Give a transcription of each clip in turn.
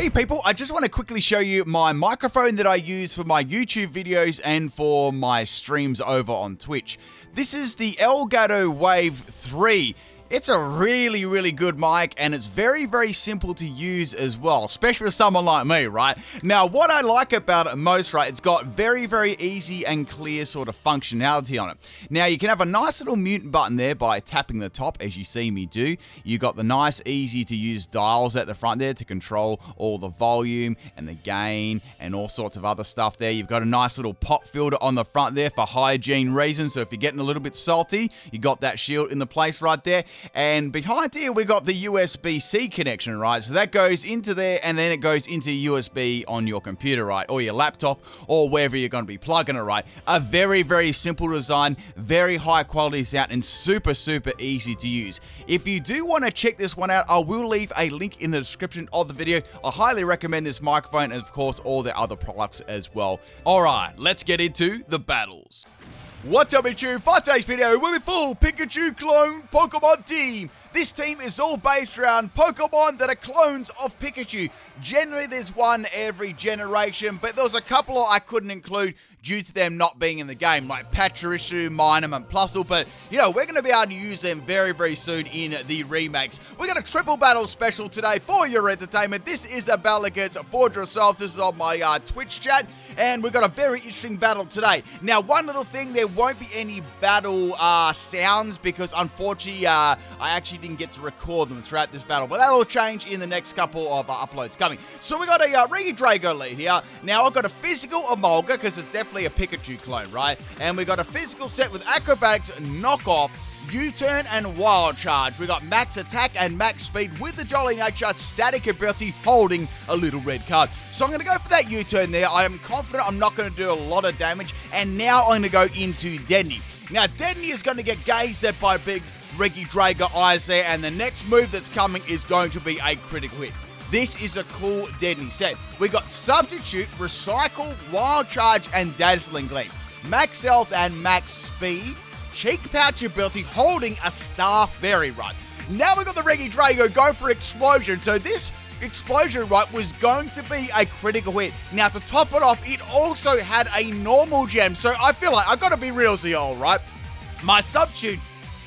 Hey people, I just want to quickly show you my microphone that I use for my YouTube videos and for my streams over on Twitch. This is the Elgato Wave 3. It's a really good mic, and it's very simple to use as well, especially for someone like me, right? Now, what I like about it most, right, it's got very easy and clear sort of functionality on it. Now, you can have a nice little mute button there by tapping the top, as you see me do. You got the nice, easy to use dials at the front there to control all the volume and the gain and all sorts of other stuff there. You've got a nice little pop filter on the front there for hygiene reasons, so if you're getting a little bit salty, you got that shield in the place right there. And behind here, we got the USB-C connection, right? So that goes into there, and then it goes into USB on your computer, right? Or your laptop, or wherever you're going to be plugging it, right? A very simple design, very high quality sound, and super easy to use. If you do want to check this one out, I will leave a link in the description of the video. I highly recommend this microphone, and of course, all the other products as well. Alright, let's get into the battles. What's up, Pikachu? For today's video, we're with full Pikachu clone Pokemon team. This team is all based around Pokemon that are clones of Pikachu. Generally, there's one every generation, but there was a couple I couldn't include due to them not being in the game, like Pachirisu, Minun, and Plusle, but, you know, we're going to be able to use them very soon in the remakes. We got a triple battle special today for your entertainment. This is a battle against Forge yourselves. This is on my Twitch chat, and we've got a very interesting battle today. Now, one little thing, there won't be any battle sounds because, unfortunately, I actually didn't get to record them throughout this battle, but that'll change in the next couple of uploads coming. So we got a Regidrago lead here. Now I've got a physical Emolga because it's definitely a Pikachu clone, right? And we got a physical set with acrobatics, knockoff, U-turn, and wild charge. We got max attack and max speed with the Jolly Nature, static ability, holding a little red card. So I'm going to go for that U-turn there. I am confident I'm not going to do a lot of damage. And now I'm going to go into Dedenne. Now Dedenne is going to get gazed at by big Regidrago eyes there, and the next move that's coming is going to be a critical hit. This is a cool Dedenne set. We got Substitute, Recycle, Wild Charge, and Dazzling Gleam. Max health and max speed. Cheek pouch ability, holding a Staff Berry, right? Now we got the Regidrago go for Explosion. So this Explosion, right, was going to be a critical hit. Now to top it off, it also had a normal gem. So I feel like I gotta be real with you all, right? My Substitute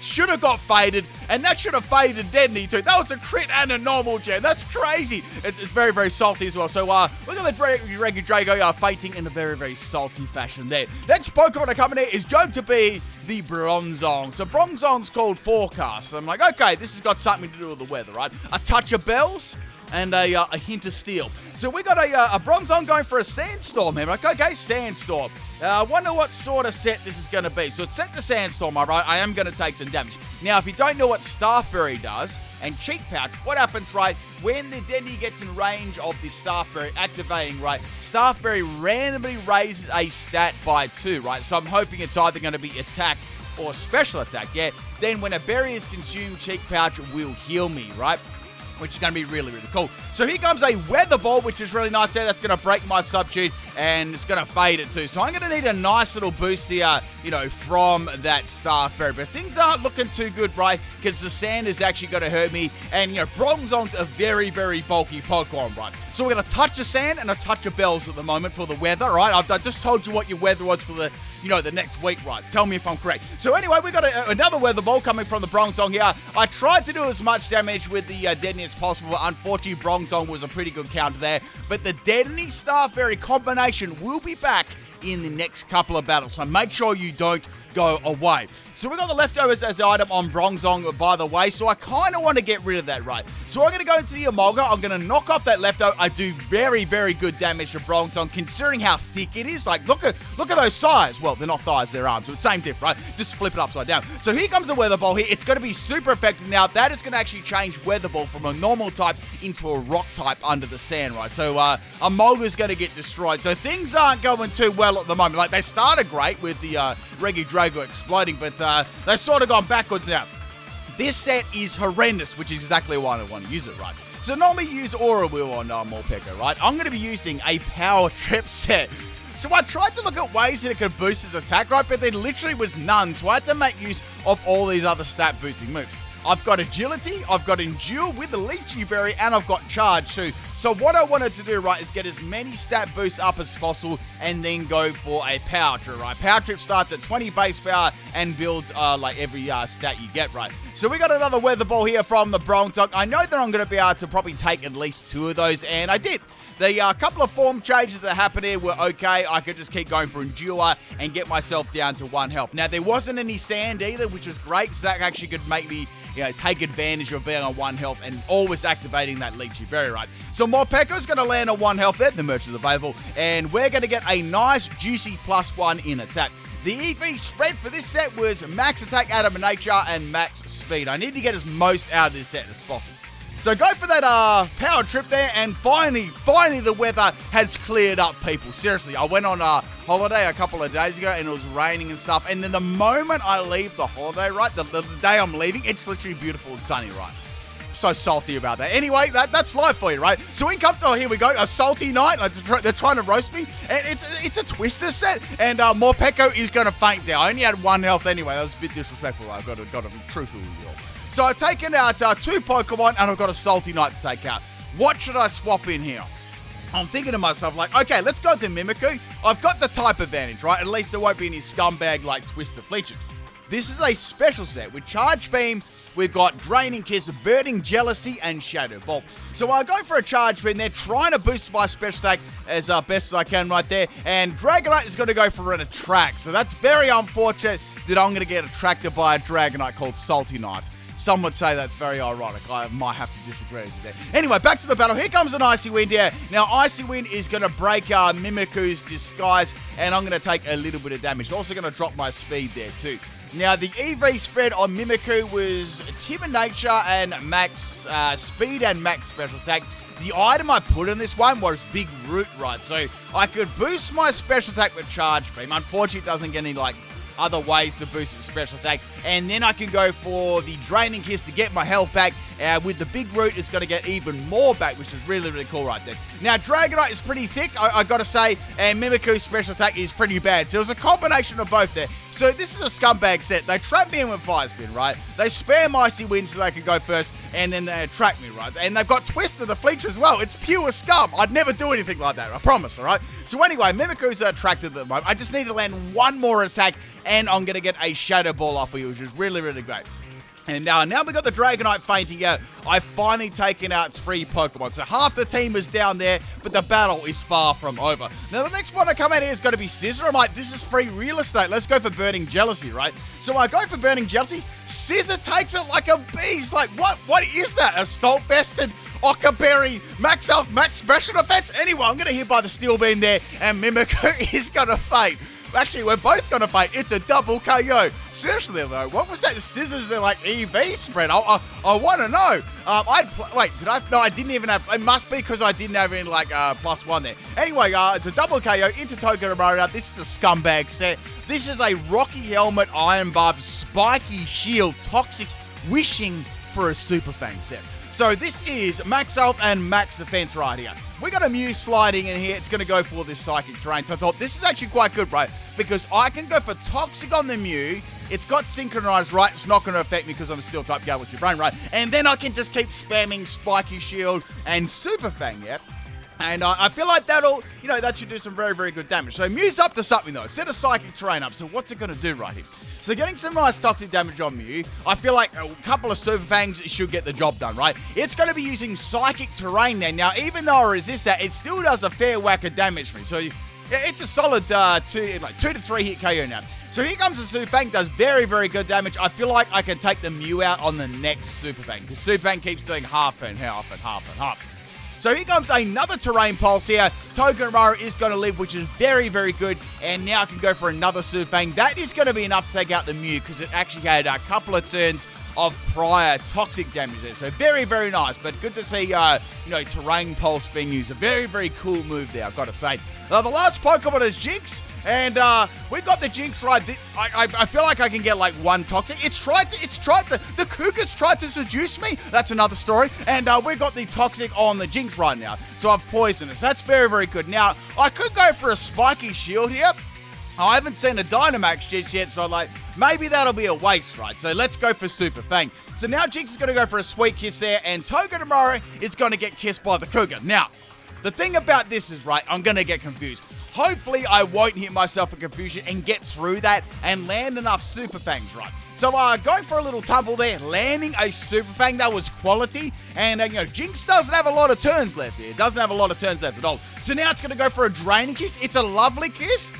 should have got faded, and that should have faded Dedenne too. That was a crit and a normal gem. That's crazy. It's very salty as well. So we're going to let Regidrago fainting in a very salty fashion there. Next Pokemon coming in is going to be the Bronzong. So Bronzong's called Forecast. So I'm like, okay, this has got something to do with the weather, right? A touch of bells and a hint of steel. So we got a Bronzong going for a Sandstorm here. Like, okay, Sandstorm. I wonder what sort of set this is going to be. So it's set the Sandstorm, all right? I am going to take some damage. Now, if you don't know what Staff Berry does, and Cheek Pouch, what happens, right, when the Dedenne gets in range of the Staff Berry activating, right, Staff Berry randomly raises a stat by 2, right? So I'm hoping it's either going to be attack or special attack, yeah? Then when a berry is consumed, Cheek Pouch will heal me, right? Which is going to be really cool. So here comes a Weather Ball, which is really nice there. That's going to break my Substitute, and it's going to fade it too. So I'm going to need a nice little boost here, you know, from that Staff Berry. But things aren't looking too good, right? Because the sand is actually going to hurt me. And, you know, Bronzong's a very bulky Pokemon, right? So we're going to touch of sand and a touch of bells at the moment for the weather, right? I've just told you what your weather was for the, you know, the next week, right? Tell me if I'm correct. So anyway, we got another Weather Ball coming from the Bronzong here. I tried to do as much damage with the Dedenne as possible, but unfortunately Bronzong was a pretty good counter there. But the Dedenne Staff Berry combination will be back in the next couple of battles, so make sure you don't go away. So we got the leftovers as the item on Bronzong, by the way, so I kind of want to get rid of that, right? So I'm going to go into the Emolga. I'm going to knock off that leftover. I do very good damage to Bronzong, considering how thick it is. Like, look at those thighs. Well, they're not thighs, they're arms, but same diff, right? Just flip it upside down. So here comes the Weather Ball here. It's going to be super effective. Now, that is going to actually change Weather Ball from a normal type into a rock type under the sand, right? So Emolga's going to get destroyed. So things aren't going too well at the moment. Like, they started great with the Regidrago exploding, but they've sort of gone backwards now. This set is horrendous, which is exactly why I want to use it, right? So normally you use Aura Wheel on Morpeko, right? I'm going to be using a Power Trip set. So I tried to look at ways that it could boost its attack, right? But there literally was none, so I had to make use of all these other stat boosting moves. I've got Agility, I've got Endure with the Lychee Berry, and I've got Charge too. So what I wanted to do, right, is get as many stat boosts up as possible and then go for a Power Trip, right? Power Trip starts at 20 base power and builds like every stat you get, right? So we got another Weather Ball here from the Bronzong. I know that I'm going to be able to probably take at least 2 of those, and I did. The couple of form changes that happened here were okay. I could just keep going for Endure and get myself down to 1 health. Now, there wasn't any sand either, which was great, so that actually could make me, take advantage of being on 1 health and always activating that Lychee Berry, right? So Morpeko's going to land on 1 health there, the merch is available, and we're going to get a nice, juicy +1 in attack. The EV spread for this set was max attack out of nature and max speed. I need to get as most out of this set as possible. So go for that Power Trip there, and finally the weather has cleared up, people. Seriously, I went on a holiday a couple of days ago, and it was raining and stuff, and then the moment I leave the holiday, right, the day I'm leaving, it's literally beautiful and sunny, right? So salty about that. Anyway, that's life for you, right? So in comes, here we go, a salty night. They're trying to roast me, and it's a Twister set, and Morpeko is going to faint there. I only had 1 health anyway. That was a bit disrespectful. I've got to be truthful with you all. So I've taken out 2 Pokemon, and I've got a Salty Knight to take out. What should I swap in here? I'm thinking to myself, like, okay, let's go to Mimikyu. I've got the type advantage, right? At least there won't be any scumbag like Twister Fleeches. This is a special set with Charge Beam. We've got Draining Kiss, Burning Jealousy, and Shadow Ball. So I'm going for a Charge Beam. They're trying to boost my special attack as best as I can right there. And Dragonite is going to go for an Attract. So that's very unfortunate that I'm going to get attracted by a Dragonite called Salty Knight. Some would say that's very ironic. I might have to disagree with you there. Anyway, back to the battle. Here comes an Icy Wind here. Now, Icy Wind is going to break Mimikyu's disguise, and I'm going to take a little bit of damage. Also going to drop my speed there too. Now, the EV spread on Mimikyu was Timid Nature and max speed and max special attack. The item I put in this one was Big Root, right? So I could boost my special attack with Charge Beam. Unfortunately, it doesn't get any, other ways to boost its special attack, and then I can go for the Draining Kiss to get my health back. With the Big Root, it's going to get even more back, which is really, really cool right there. Now, Dragonite is pretty thick, I got to say, and Mimikyu's special attack is pretty bad. So there's a combination of both there. So this is a scumbag set. They trap me in with Fire Spin, right? They spam Icy Wind so they can go first, and then they attract me, right? And they've got Twister the Fleech as well. It's pure scum. I'd never do anything like that, I promise, all right? So anyway, Mimikyu's attracted at the moment. I just need to land 1 more attack, and I'm going to get a Shadow Ball off of you, which is really, really great. And now we got the Dragonite fainting out. I've finally taken out 3 Pokemon. So half the team is down there, but the battle is far from over. Now the next one to come out here is going to be Scissor. I'm like, this is free real estate. Let's go for Burning Jealousy, right? So I go for Burning Jealousy. Scissor takes it like a beast. Like, what is that? Assault Vested? Ockerberry, max health, max special defense? Anyway, I'm going to hit by the Steel Beam there, and Mimikyu is going to faint. Actually, we're both going to fight. It's a double KO. Seriously, though, what was that Scissors and, EV spread? I want to know. Wait, did I? No, I didn't even have... It must be because I didn't have any, +1 there. Anyway, it's a double KO into Togedemaru. This is a scumbag set. This is a Rocky Helmet, Iron Barb, Spiky Shield, Toxic, wishing for a Super Fang set. So this is max health and max defense right here. We got a Mew sliding in here. It's going to go for this Psychic Terrain. So I thought this is actually quite good, right? Because I can go for Toxic on the Mew. It's got Synchronized, right? It's not going to affect me because I'm still type Galaxy Brain, right? And then I can just keep spamming Spiky Shield and Super Fang, yeah? And I feel like that'll, that should do some very, very good damage. So Mew's up to something, though. Set a Psychic Terrain up. So what's it going to do right here? So getting some nice toxic damage on Mew, I feel like a couple of Super Fangs should get the job done, right? It's going to be using Psychic Terrain there. Now, even though I resist that, it still does a fair whack of damage to me. So yeah, it's a solid 2 to 3 hit KO now. So here comes the Super Fang, does very, very good damage. I feel like I can take the Mew out on the next Super Fang, because Super Fang keeps doing half and half and half and half. So here comes another Terrain Pulse here. Togedemaru is going to live, which is very, very good. And now I can go for another Super Fang. That is going to be enough to take out the Mew, because it actually had a couple of turns of prior toxic damage there. So very, very nice. But good to see, Terrain Pulse being used. A very, very cool move there, I've got to say. The last Pokemon is Jinx. And we got the Jinx right. I feel like I can get 1 toxic. The Cougar's tried to seduce me. That's another story. And we got the toxic on the Jinx right now. So I've poisonous. That's very, very good. Now, I could go for a Spiky Shield here. I haven't seen a Dynamax Jinx yet, so I'm like, maybe that'll be a waste, right? So let's go for Super Fang. So now Jinx is going to go for a sweet kiss there, and Togedemaru is going to get kissed by the Cougar. Now, the thing about this is, right, I'm going to get confused. Hopefully, I won't hit myself in confusion and get through that and land enough Super Fangs, right? So, going for a little tumble there, landing a Super Fang, that was quality. And, Jinx doesn't have a lot of turns left here. It doesn't have a lot of turns left at all. So now it's going to go for a Draining Kiss. It's a lovely kiss.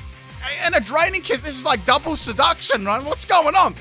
And a Draining Kiss, this is like double seduction, right? What's going on?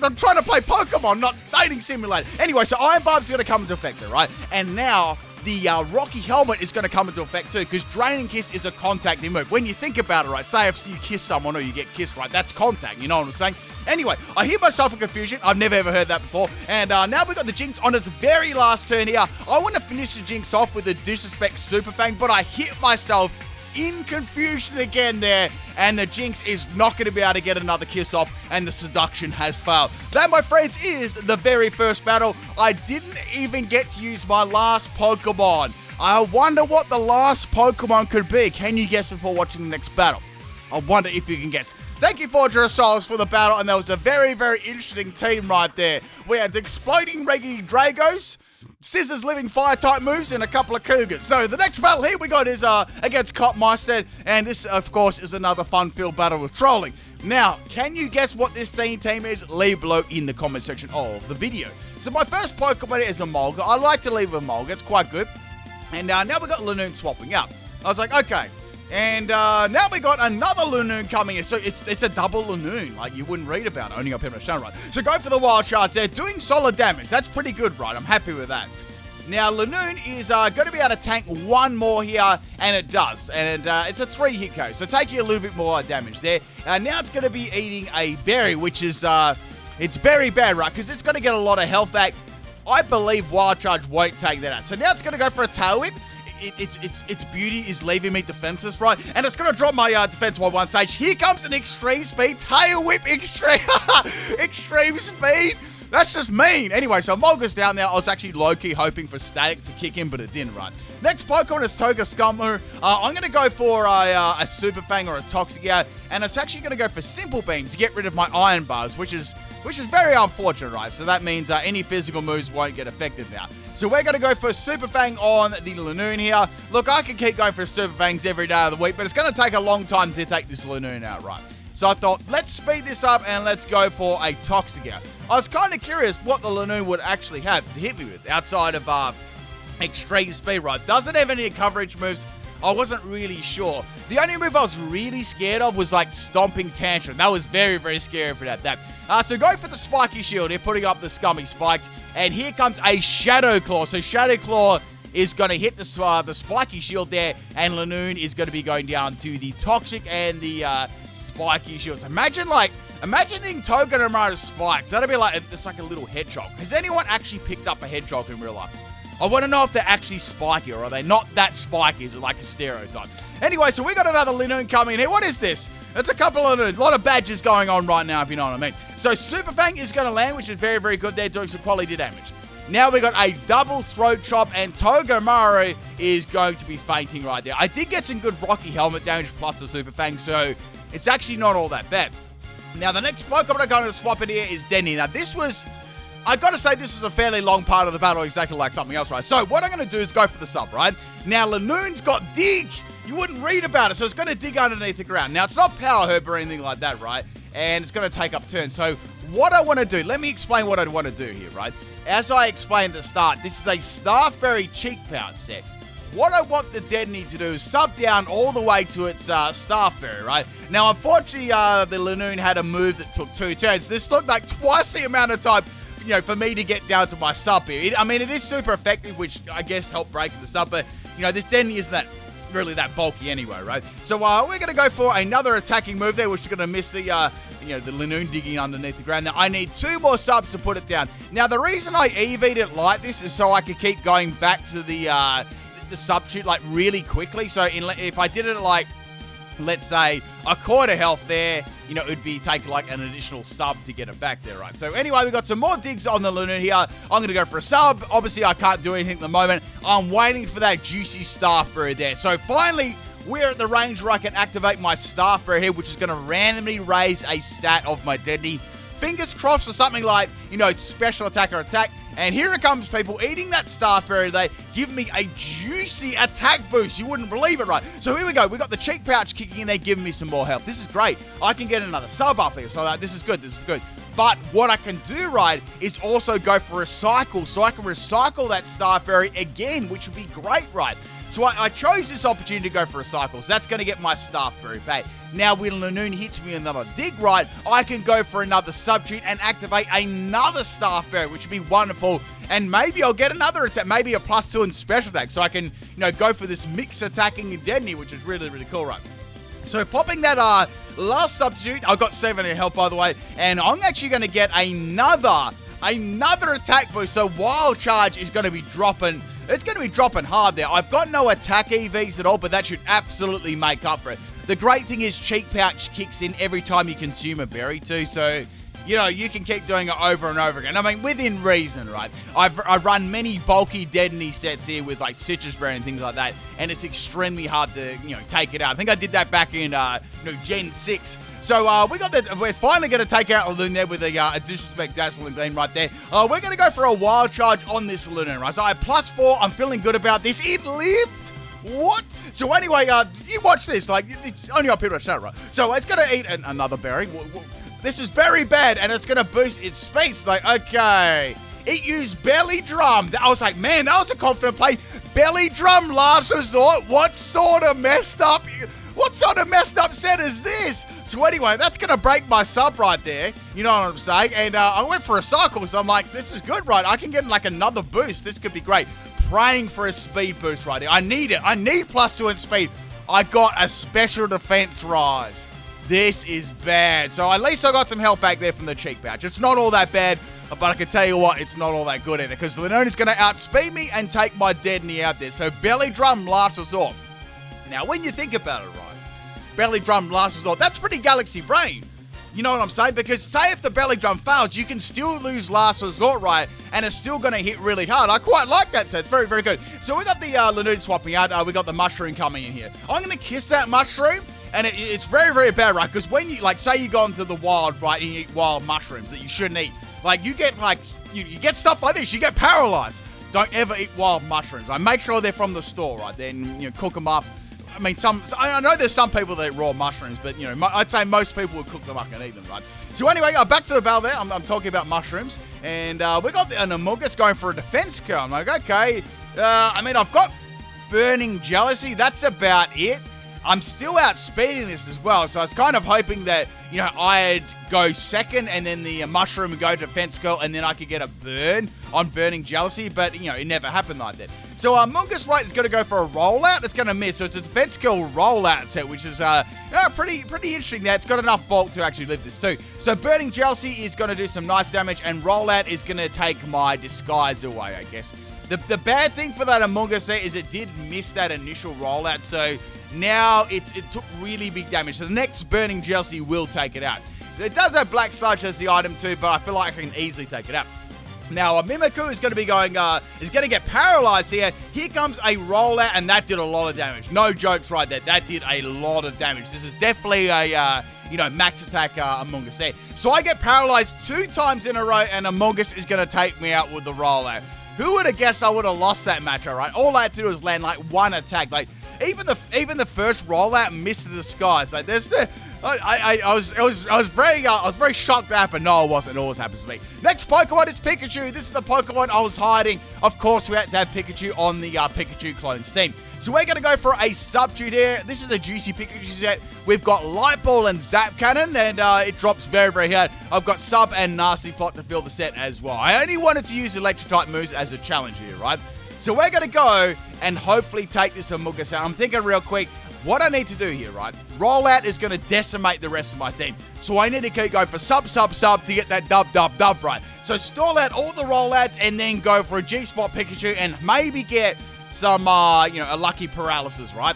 I'm trying to play Pokemon, not dating simulator. Anyway, so Iron Barb's going to come into effect there, right? And now the Rocky Helmet is going to come into effect too, because Draining Kiss is a contacting move. When you think about it, right, say if you kiss someone or you get kissed, right, that's contact, you know what I'm saying? Anyway, I hear myself in confusion. I've never ever heard that before. And now we've got the Jinx on its very last turn here. I want to finish the Jinx off with a Disrespect Super Fang, but I hit myself in confusion again there, and the Jinx is not going to be able to get another kiss off, and the seduction has failed. That, my friends, is the very first battle. I didn't even get to use my last Pokemon. I wonder what the last Pokemon could be. Can you guess before watching the next battle? I wonder if you can guess. Thank you, Forgerosaurus, for the battle, and that was a very, very interesting team right there. We had the Exploding Reggie Dragos, Scissors Living Fire-type moves, and a couple of Cougars. So the next battle here we got is against Copstead, and this, of course, is another fun-filled battle with trolling. Now, can you guess what this team is? Leave below in the comment section of the video. So my first Pokemon is Emolga. I like to leave Emolga. It's quite good. And now we got Lanoon swapping up. I was like, okay. And now we got another Lanoon coming in. So it's a double Lanoon. Like, you wouldn't read about it. Only got Pimp Shown, right? So go for the Wild Charge. They're doing solid damage. That's pretty good, right? I'm happy with that. Now, Lanoon is going to be able to tank one more here, and it does. And it's a 3-hit KO, so taking a little bit more damage there. Now it's going to be eating a berry, which is, it's very bad, right? Because it's going to get a lot of health back. I believe Wild Charge won't take that out. So now it's going to go for a Tail Whip. Its beauty is leaving me defenseless, right? And it's going to drop my defense by 1 stage. Here comes an Extreme Speed. Tail Whip Extreme. Extreme Speed. That's just mean. Anyway, so Emolga's down there. I was actually low-key hoping for Static to kick in, but it didn't, right? Next Pokemon is Togedemaru. I'm going to go for a Super Fang or a Toxic here, and it's actually going to go for Simple Beam to get rid of my Iron Bars, which is very unfortunate, right? So that means any physical moves won't get affected now. So we're going to go for Super Fang on the Lanoon here. Look, I can keep going for Super Fangs every day of the week, but it's going to take a long time to take this Lanoon out, right? So I thought, let's speed this up and let's go for a Toxic here. I was kind of curious what the Lanoon would actually have to hit me with outside of Extreme Speed, right? Doesn't have any coverage moves. I wasn't really sure. The only move I was really scared of was like Stomping Tantrum. That was very, very scary for that. So go for the Spiky Shield here, putting up the Scummy Spikes. And here comes a Shadow Claw. So Shadow Claw is going to hit the Spiky Shield there, and Lanoon is going to be going down to the Toxic and the Spiky Shields. Imagining Togedemaru's spikes. That'd be like, it's like a little hedgehog. Has anyone actually picked up a hedgehog in real life? I want to know if they're actually spiky, or are they not that spiky? Is it like a stereotype? Anyway, so we got another Lanoon coming in here. What is this? It's a couple of Lanoons. A lot of badges going on right now, if you know what I mean. So Super Fang is going to land, which is very, very good. They're doing some quality damage. Now we got a double Throat Chop, and Togedemaru is going to be fainting right there. I did get some good Rocky Helmet damage plus the Super Fang, so it's actually not all that bad. Now, the next Pokemon I'm going to swap in here is Dedenne. Now, this was, I got to say, this was a fairly long part of the battle, exactly like something else, right? So, what I'm going to do is go for the sub, right? Now, Lanoon's got Dig. You wouldn't read about it, so it's going to dig underneath the ground. Now, it's not Power Herb or anything like that, right? And it's going to take up turns. So, what I want to do, let me explain what I want to do here, right? As I explained at the start, this is a Staffberry Cheek Pouch set. What I want the Dedenne to do is sub down all the way to its Staffberry, right? Now, unfortunately, the Lanoon had a move that took 2 turns. This took like twice the amount of time, for me to get down to my sub here. It is super effective, which I guess helped break the sub, but, this Dedenne isn't really that bulky anyway, right? So, we're going to go for another attacking move there, which is going to miss the Lanoon digging underneath the ground. Now, I need 2 more subs to put it down. Now, the reason I EV'd it like this is so I could keep going back to the substitute like really quickly. So if I did it at like, let's say a quarter health there, it would be take like an additional sub to get it back there, right? So anyway, we got some more digs on the Lanoon here. I'm going to go for a sub. Obviously, I can't do anything at the moment. I'm waiting for that juicy Staffberry there. So finally, we're at the range where I can activate my Staff Berry here, which is going to randomly raise a stat of my Dedenne. Fingers crossed for something like, special attack or attack. And here it comes, people. Eating that Staff Berry, they give me a juicy attack boost. You wouldn't believe it, right? So here we go. We got the cheek pouch kicking in there, giving me some more health. This is great. I can get another sub up here. So this is good. This is good. But what I can do, right, is also go for a cycle. So I can recycle that Staff Berry again, which would be great, right? So I chose this opportunity to go for a cycle. So that's going to get my Staff Berry back. Now, when Lanoon hits me another dig right, I can go for another substitute and activate another Staff Berry, which would be wonderful. And maybe I'll get another attack, maybe a +2 in special attack. So I can, go for this mixed attacking Dedenne, which is really, really cool, right? So popping that last substitute, I've got 7 in health, by the way. And I'm actually going to get another attack boost. So Wild Charge is going to be dropping. It's going to be dropping hard there. I've got no attack EVs at all, but that should absolutely make up for it. The great thing is Cheek Pouch kicks in every time you consume a berry too, so, you can keep doing it over and over again. I mean, within reason, right? I've run many bulky Dedenne sets here with, like, Citrus Berry and things like that, and it's extremely hard to, take it out. I think I did that back in, Gen 6. So, we're finally going to take out a Loon there with a Disrespect Dazzling Beam right there. We're going to go for a Wild Charge on this Loon, right? So I have +4. I'm feeling good about this. It lived! What? So anyway, you watch this. Like, it's only up here to shut, right? So it's going to eat another berry. This is very bad, and it's going to boost its speed. Like, okay. It used Belly Drum. I was like, man, that was a confident play. Belly Drum last resort. What sort of messed up set is this? So anyway, that's going to break my sub right there. You know what I'm saying? And I went for a cycle, so I'm like, this is good, right? I can get like another boost. This could be great. Praying for a speed boost right here. I need it. I need +2 in speed. I got a special defense rise. This is bad. So at least I got some health back there from the cheek pouch. It's not all that bad, but I can tell you what, it's not all that good either, because Lanoon is going to outspeed me and take my Dedenne out there. So Belly Drum last resort. Now, when you think about it, right, Belly Drum last resort, that's pretty Galaxy Brain. You know what I'm saying? Because say if the Belly Drum fails, you can still lose last resort, right? And it's still going to hit really hard. I quite like that set. It's very, very good. So we got the Lanoon swapping out. We got the Mushroom coming in here. I'm going to kiss that Mushroom. And it's very, very bad, right? Because when you, like, say you go into the wild, right, and you eat wild mushrooms that you shouldn't eat. Like, you get, like, you get stuff like this. You get paralyzed. Don't ever eat wild mushrooms, right? Make sure they're from the store, right? Then, cook them up. I mean, I know there's some people that eat raw mushrooms, but, I'd say most people would cook them up and eat them, right? So anyway, back to the bell there. I'm talking about mushrooms. And we got an Emolga going for a defense curl. I'm like, okay. I mean, I've got Burning Jealousy. That's about it. I'm still outspeeding this as well, so I was kind of hoping that, I'd go second and then the Mushroom would go defense curl and then I could get a burn on Burning Jealousy, but, it never happened like that. So Mungus Right is going to go for a rollout. It's going to miss, so it's a defense curl rollout set, which is pretty interesting there. It's got enough bulk to actually live this too. So Burning Jealousy is going to do some nice damage, and rollout is going to take my disguise away, I guess. The bad thing for that Among Us there is it did miss that initial rollout, so now it took really big damage. So the next Burning Jealousy will take it out. It does have Black Sludge as the item too, but I feel like I can easily take it out. Now, Mimikyu is going to be going, is going to get paralyzed here. Here comes a rollout, and that did a lot of damage. No jokes right there. That did a lot of damage. This is definitely a, max attack Among Us there. So I get paralyzed 2 times in a row, and Among Us is going to take me out with the rollout. Who would have guessed I would have lost that match, all right? All I had to do was land, like, 1 attack. Like, even the first rollout missed the skies. Like, there's the... I was very shocked that happened. No, it wasn't. It always happens to me. Next Pokemon is Pikachu. This is the Pokemon I was hiding. Of course, we had to have Pikachu on the Pikachu Clones team. So we're going to go for a substitute here. This is a juicy Pikachu set. We've got Light Ball and Zap Cannon, and it drops very, very hard. I've got Sub and Nasty Plot to fill the set as well. I only wanted to use Electric-type moves as a challenge here, right? So we're going to go and hopefully take this Emolga out. I'm thinking real quick. What I need to do here, right? Rollout is going to decimate the rest of my team. So I need to keep going for sub to get that dub right. So stall out all the rollouts and then go for a G-Spot Pikachu and maybe get some, a lucky paralysis, right?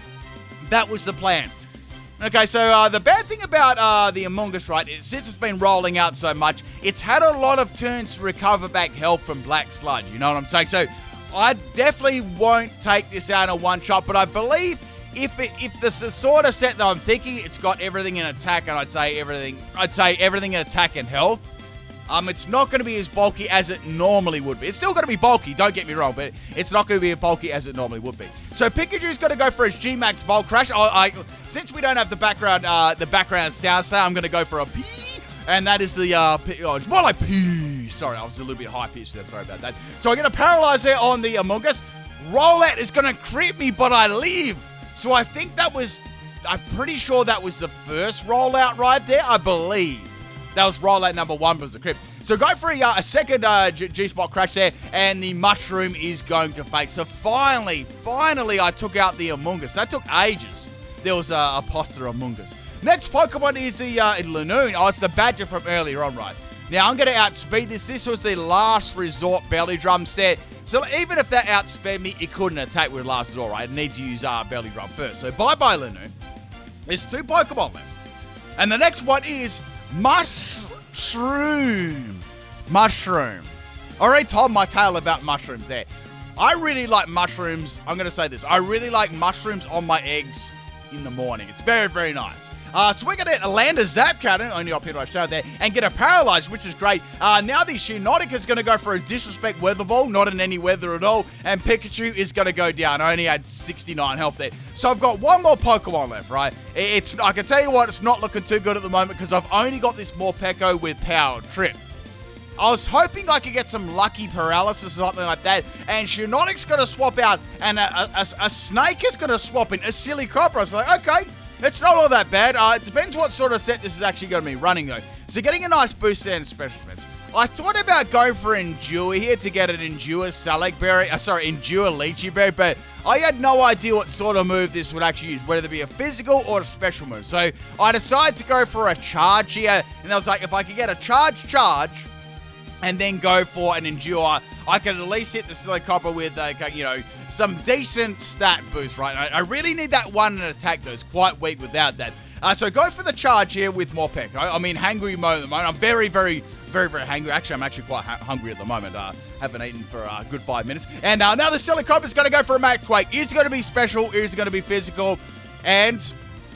That was the plan. Okay, so the bad thing about the Among Us, right, since it's been rolling out so much, it's had a lot of turns to recover back health from Black Sludge. You know what I'm saying? So I definitely won't take this out in one shot, but I believe if this is the sort of set that I'm thinking, it's got everything in attack, and I'd say everything in attack and health. It's not going to be as bulky as it normally would be. It's still going to be bulky, don't get me wrong, but it's not going to be as bulky as it normally would be. So Pikachu's going to go for his G-Max Volt Crash. Since we don't have the background sound style, I'm going to go for a P, and that is the, it's more like P. Sorry, I was a little bit high-pitched there, sorry about that. So I'm going to Paralyze there on the Among Us. Rollout is going to crit me, but I live. So I think I'm pretty sure that was the first rollout right there, I believe. That was rollout number 1, was the crit. So go for a second G-Spot Crash there, and the Mushroom is going to fake. So finally, I took out the Among Us. That took ages. There was a poster Among Us. Next Pokemon is the Lanoon. Oh, it's the Badger from earlier on, right? Now, I'm going to outspeed this. This was the Last Resort Belly Drum set. So even if that outsped me, it couldn't attack with Last Resort, right? It needs to use Belly Drum first. So bye-bye, Lanoon. There's 2 Pokemon left. And the next one is Mushroom. I already told my tale about mushrooms there. I really like mushrooms. I'm going to say this. I really like mushrooms on my eggs in the morning. It's very, very nice. So we're going to land a Zap Cannon, only up here I showed there, and get a Paralyze, which is great. Now the Shiinotic is going to go for a Disrespect Weather Ball, not in any weather at all, and Pikachu is going to go down. I only had 69 health there. So I've got 1 more Pokemon left, right? I can tell you what, it's not looking too good at the moment because I've only got this Morpeko with Powered Trip. I was hoping I could get some lucky paralysis or something like that, and Shiinotic's going to swap out, and a Snake is going to swap in, a Silly Copper. I was like, okay, it's not all that bad. It depends what sort of set this is actually going to be running, though. So getting a nice boost there in special defense. I thought about going for Endure here to get an Endure Salac Berry, Endure Lychee Berry, but I had no idea what sort of move this would actually use, whether it be a physical or a special move. So I decided to go for a Charge here, and I was like, if I could get a Charge, and then go for an Endure, I can at least hit the Silly Copper with, some decent stat boost, right? I really need that 1 in attack, though. It's quite weak without that. So go for the Charge here with Morpeko. I'm in hangry mode at the moment. I'm very, very, very, very hungry. Actually, I'm actually quite hungry at the moment. Haven't eaten for a good 5 minutes. And now the Silly Copper is going to go for a Mat Quake. Is it going to be special? Is it going to be physical? And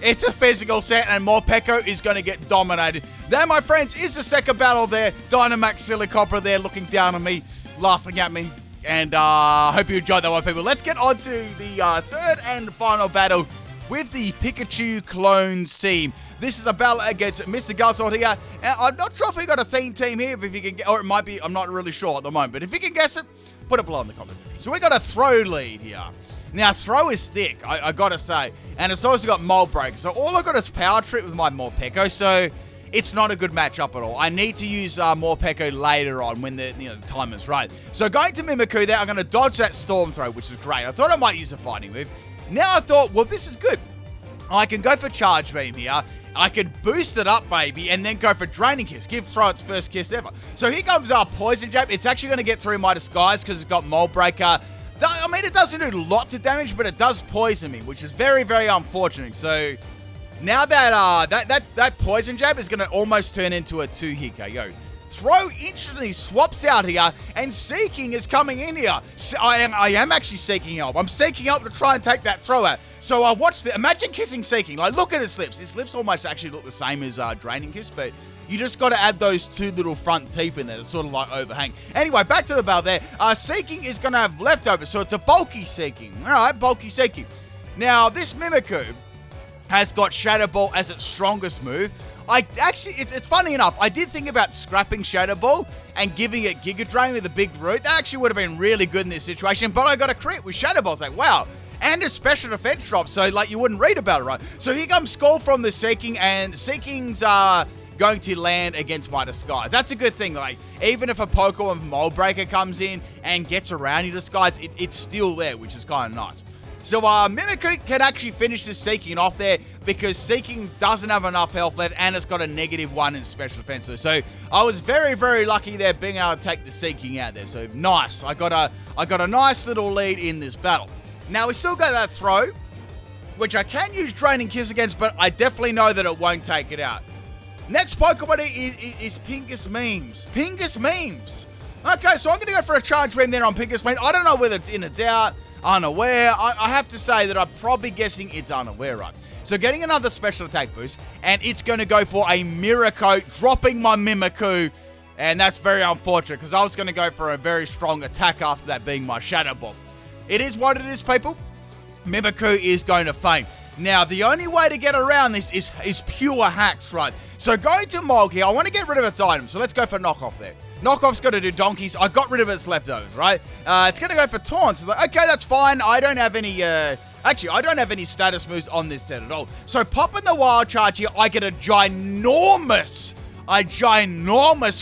it's a physical set, and Morpeko is going to get dominated. There, my friends, is the second battle there. Dynamax Silly Copper there looking down on me, laughing at me. And I hope you enjoyed that one, people. Let's get on to the third and final battle with the Pikachu Clones team. This is a battle against Mr. Godzilla here. And I'm not sure if we got a team here, if you can, or it might be, I'm not really sure at the moment. But if you can guess it, put it below in the comments. So we got a Throw lead here. Now, Throw is thick, I gotta say. And it's also got Mold Break. So all I got is Power Trip with my Morpeko. So it's not a good matchup at all. I need to use Morpeko later on when the time is right. So going to Mimikyu there, I'm going to dodge that Storm Throw, which is great. I thought I might use a fighting move. Now I thought, well, this is good. I can go for Charge Beam here. I could boost it up, baby, and then go for Draining Kiss. Give Throw its first kiss ever. So here comes our Poison Jab. It's actually going to get through my Disguise because it's got Mold Breaker. I mean, it doesn't do lots of damage, but it does poison me, which is very, very unfortunate. So now that Poison Jab is going to almost turn into a 2-hit KO. Throw instantly swaps out here, and Seeking is coming in here. I am actually seeking help. I'm seeking help to try and take that Throw out. So I watched it. Imagine kissing Seeking. Like, look at his lips. His lips almost actually look the same as Draining Kiss, but you just got to add those 2 little front teeth in there to sort of like overhang. Anyway, back to the battle there. Seeking is going to have leftovers, so it's a bulky Seeking. All right, bulky Seeking. Now, this Mimikyu has got Shadow Ball as its strongest move. It's funny enough, I did think about scrapping Shadow Ball and giving it Giga Drain with a big root. That actually would have been really good in this situation, but I got a crit with Shadow Ball. It's like, wow. And a special defense drop, so like you wouldn't read about it, right? So here comes Skull from the Seeking, and Seeking's going to land against my Disguise. That's a good thing. Like, even if a Pokemon Mold Breaker comes in and gets around your Disguise, it's still there, which is kind of nice. So Mimikyu can actually finish this Seeking off there because Seeking doesn't have enough health left and it's got a -1 in special defense. So I was very, very lucky there being able to take the Seeking out there. So nice. I got a nice little lead in this battle. Now we still got that Throw, which I can use Draining Kiss against, but I definitely know that it won't take it out. Next Pokemon is Pingus Memes. Pingus Memes. Okay, so I'm going to go for a Charge Beam there on Pingus Memes. I don't know whether it's in or out. unaware. I have to say that I'm probably guessing it's unaware, right? So getting another special attack boost, and it's going to go for a Miracle, dropping my Mimikyu, and that's very unfortunate, because I was going to go for a very strong attack after that being my Shadow Ball. It is what it is, people. Mimikyu is going to faint. Now, the only way to get around this is pure hacks, right? So going to Emolga here, I want to get rid of its items, so let's go for Knockoff there. Knockoff's got to do donkeys. I got rid of its leftovers, right? It's going to go for taunts. It's like, okay, that's fine. I don't have any... Actually, I don't have any status moves on this set at all. So popping the Wild Charge here, I get a ginormous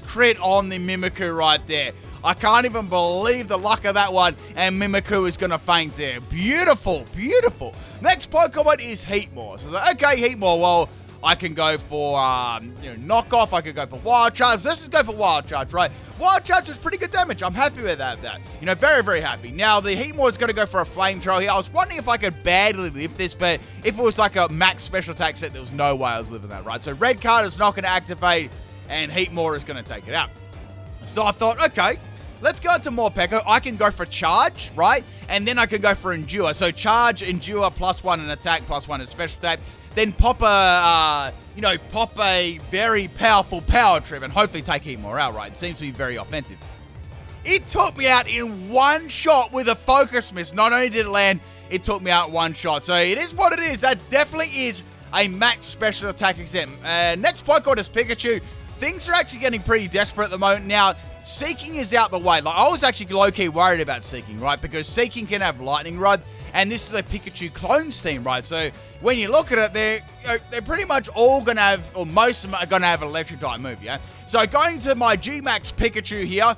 crit on the Mimikyu right there. I can't even believe the luck of that one, and Mimikyu is going to faint there. Beautiful, beautiful. Next Pokemon is Heatmor. So like, okay, Heatmor, well, I can go for Knockoff. I could go for Wild Charge. Let's just go for Wild Charge, right? Wild Charge is pretty good damage. I'm happy with that. Very, very happy. Now, the Heatmor is going to go for a Flamethrower here. I was wondering if I could badly live this, but if it was like a max special attack set, there was no way I was living that, right? So Red Card is not going to activate, and Heatmor is going to take it out. So I thought, okay, let's go into Morpeko. I can go for Charge, right? And then I can go for Endure. So Charge, Endure, +1 in attack, +1 in special attack. Then pop a very powerful Power Trip and hopefully take Heatmor out, right? It seems to be very offensive. It took me out in one shot with a Focus Miss. Not only did it land, it took me out one shot. So it is what it is. That definitely is a max special attack exam. Next Pokemon is Pikachu. Things are actually getting pretty desperate at the moment. Now, Seeking is out the way. Like, I was actually low-key worried about Seeking, right? Because Seeking can have Lightning Rod, and this is a Pikachu clones team, right? So when you look at it, they're pretty much all going to have, or most of them are going to have an electric type move, yeah? So going to my G-Max Pikachu here,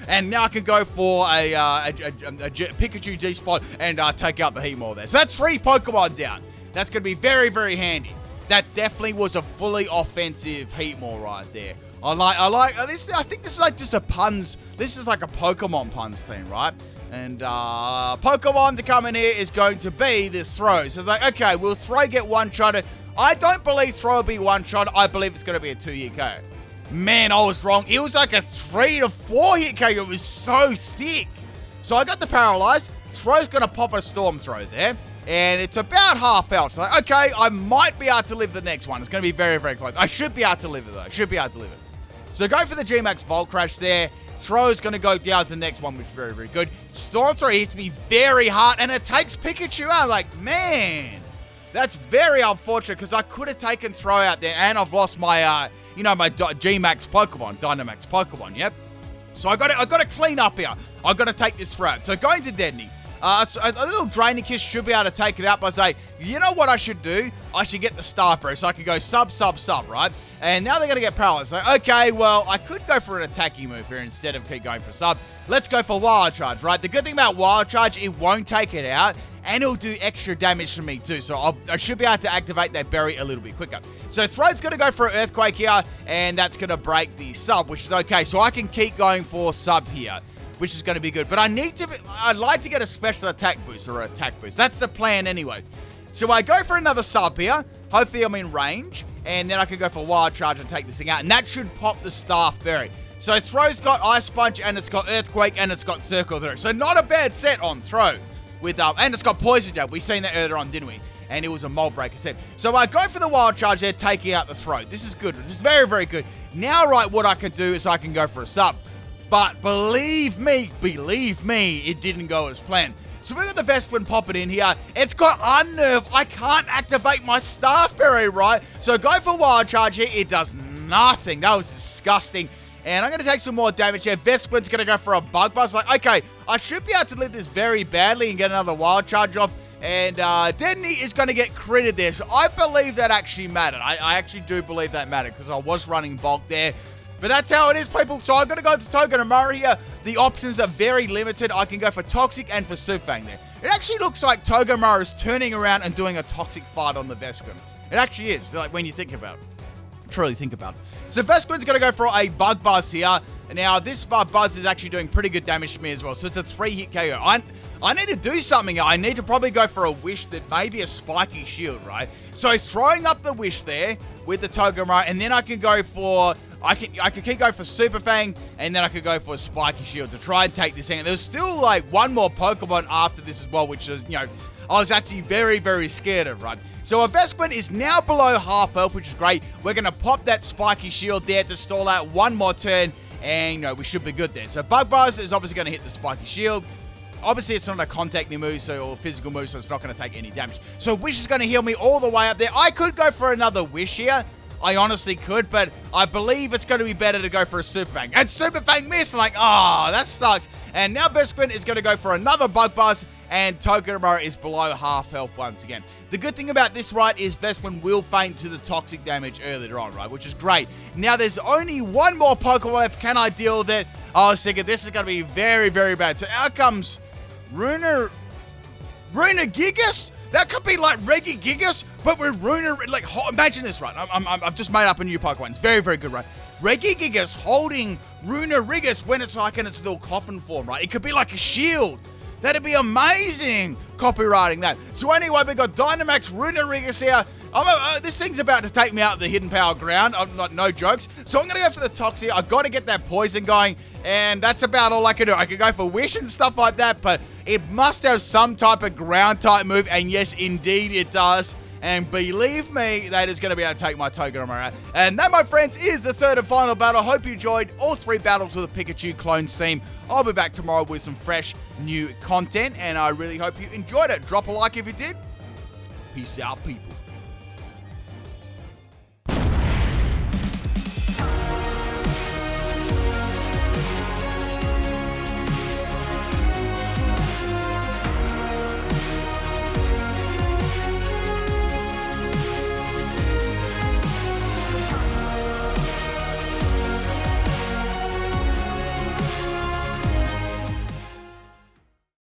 and now I can go for a Pikachu G-Spot and take out the Heatmor there. So that's 3 Pokemon down. That's going to be very, very handy. That definitely was a fully offensive Heatmor right there. I like this. I think this is like just a puns. This is like a Pokemon puns team, right? And Pokemon to come in here is going to be the Throw. So it's like, okay, will Throw get one-shotted? I don't believe Throw will be one-shot. I believe it's going to be a 2-hit KO. Man, I was wrong. It was like a 3 to 4-hit KO. It was so thick. So I got the Paralyzed. Throw's going to pop a Storm Throw there. And it's about half out. So like, okay, I might be able to live the next one. It's going to be very, very close. I should be able to live it, though. I should be able to live it. So go for the G-Max Volt Crash there. Throw's going to go down to the next one, which is very, very good. Storm Throw hits me very hard, and it takes Pikachu out. Like, man, that's very unfortunate, because I could have taken Throw out there, and I've lost my, my G-Max Pokemon, Dynamax Pokemon, yep. So I got to clean up here. I got to take this Throw out. So going to Dedenne. A little Draining Kiss should be able to take it out by saying, you know what I should do? I should get the Star Brew, so I can go sub, right? And now they're going to get Paralyzed. So, okay, well, I could go for an attacking move here instead of keep going for sub. Let's go for Wild Charge, right? The good thing about Wild Charge, it won't take it out, and it'll do extra damage to me too. So I should be able to activate that berry a little bit quicker. So Throw's going to go for an Earthquake here, and that's going to break the sub, which is okay. So I can keep going for sub here, which is going to be good. But I'd like to get a special attack boost or an attack boost. That's the plan anyway. So I go for another sub here. Hopefully I'm in range. And then I can go for Wild Charge and take this thing out. And that should pop the Staff Berry. So Throw's got Ice Punch, and it's got Earthquake, and it's got Circle Through. So not a bad set on Throw. And it's got Poison Jab. We seen that earlier on, didn't we? And it was a Mold Breaker set. So I go for the Wild Charge there, taking out the Throw. This is good. This is very, very good. Now, right, what I can do is I can go for a sub. But believe me, it didn't go as planned. So we got the Vespiquen pop it in here. It's got Unnerve. I can't activate my Staff Berry, right? So go for Wild Charge here. It does nothing. That was disgusting. And I'm going to take some more damage here. Vespiquen's going to go for a Bug Buzz. Like, okay, I should be able to live this very badly and get another Wild Charge off. And Dedenne is going to get critted there. So I believe that actually mattered. I actually do believe that mattered because I was running Bulk there. But that's how it is, people. So I'm going to go to Togedemaru here. The options are very limited. I can go for Toxic and for Super Fang there. It actually looks like Togedemaru is turning around and doing a Toxic fight on the Vespiquen. It actually is, like when you think about it. Truly think about it. So Vespiquen's going to go for a Bug Buzz here. Now, this Bug Buzz is actually doing pretty good damage to me as well. So it's a 3-hit KO. I need to do something. I need to probably go for a Wish that may be a Spiky Shield, right? So throwing up the Wish there with the Togedemaru, and then I can go for... I could keep going for Super Fang, and then I could go for a Spiky Shield to try and take this thing. And there's still like one more Pokemon after this as well, which is, you know, I was actually very, very scared of, right? So our Vespin is now below half health, which is great. We're going to pop that Spiky Shield there to stall out one more turn, and, you know, we should be good there. So Bug Buzz is obviously going to hit the Spiky Shield. Obviously, it's not a contact move, or physical move, so it's not going to take any damage. So Wish is going to heal me all the way up there. I could go for another Wish here. I honestly could, but I believe it's going to be better to go for a Super Fang. And Super Fang missed. I'm like, oh, that sucks. And now Vespin is going to go for another Bug Buzz, and Togedemaru is below half health once again. The good thing about this, right, is Vespin will faint to the toxic damage earlier on, right, which is great. Now, there's only one more Pokemon left. Can I deal with it? I was thinking this is going to be very, very bad. So out comes Runa Gigas? That could be like Reggie Gigas, but with Runa, like, imagine this, right? I've just made up a new Pokemon. It's very, very good, right? Reggie Gigas holding Runa Rigas when it's like in its little coffin form, right? It could be like a shield. That'd be amazing, copywriting that. So anyway, we got Dynamax Runa Rigas here. This thing's about to take me out of the Hidden Power ground. No jokes. So I'm going to go for the Toxic. I've got to get that Poison going, and that's about all I can do. I could go for Wish and stuff like that, but it must have some type of ground-type move, and yes, indeed it does. And believe me, that is going to be able to take my Togedemaru out. And that, my friends, is the third and final battle. Hope you enjoyed all 3 battles with the Pikachu Clones team. I'll be back tomorrow with some fresh, new content, and I really hope you enjoyed it. Drop a like if you did. Peace out, people.